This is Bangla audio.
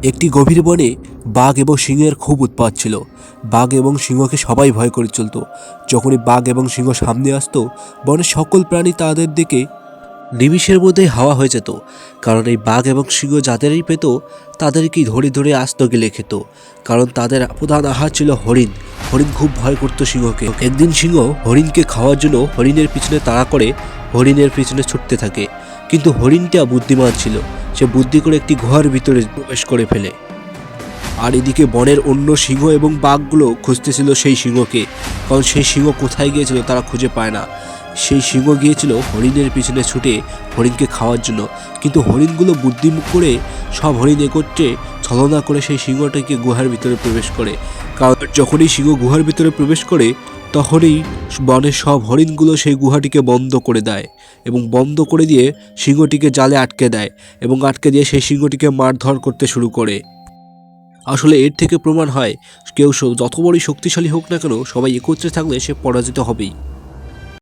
একটি গভীর বনে বাঘ এবং সিংহের খুব উৎপাত ছিল। বাঘ এবং সিংহকে সবাই ভয় করে চলত। যখনই বাঘ এবং সিংহ সামনে আসতো, বনের সকল প্রাণী তাদের দিকে নিমিষের মধ্যেই হাওয়া হয়ে যেত। কারণ এই বাঘ এবং সিংহ যাদেরই পেত তাদেরকেই ধরে ধরে আস্ত গিলে খেত। কারণ তাদের প্রধান আহার ছিল হরিণ। হরিণ খুব ভয় করত সিংহকে। একদিন সিংহ হরিণকে খাওয়ার জন্য হরিণের পিছনে তাড়া করে হরিণের পিছনে ছুটতে থাকে। কিন্তু হরিণটা বুদ্ধিমান ছিল। সে বুদ্ধি করে একটি গুহার ভিতরে প্রবেশ করে ফেলে। আর এদিকে বনের অন্য সিংহ এবং বাঘগুলো খুঁজতেছিল সেই সিংহকে। কারণ সেই সিংহ কোথায় গিয়েছিল তারা খুঁজে পায় না। সেই সিংহ গিয়েছিল হরিণের পিছনে ছুটে হরিণকে খাওয়ার জন্য। কিন্তু হরিণগুলো বুদ্ধিমুখ করে সব হরিণ একত্রে ছলনা করে সেই সিংহটাকে গুহার ভিতরে প্রবেশ করে। কারণ যখনই সিংহ গুহার ভিতরে প্রবেশ করে তখনই বনের সব হরিণগুলো সেই গুহাটিকে বন্ধ করে দেয় এবং বন্ধ করে দিয়ে সিংহটিকে জালে আটকে দেয় এবং আটকে দিয়ে সেই সিংহটিকে মারধর করতে শুরু করে। আসলে এর থেকে প্রমাণ হয় কেউ যত বড়ই শক্তিশালী হোক না কেন, সবাই একত্রে থাকলে সে পরাজিত হবেই।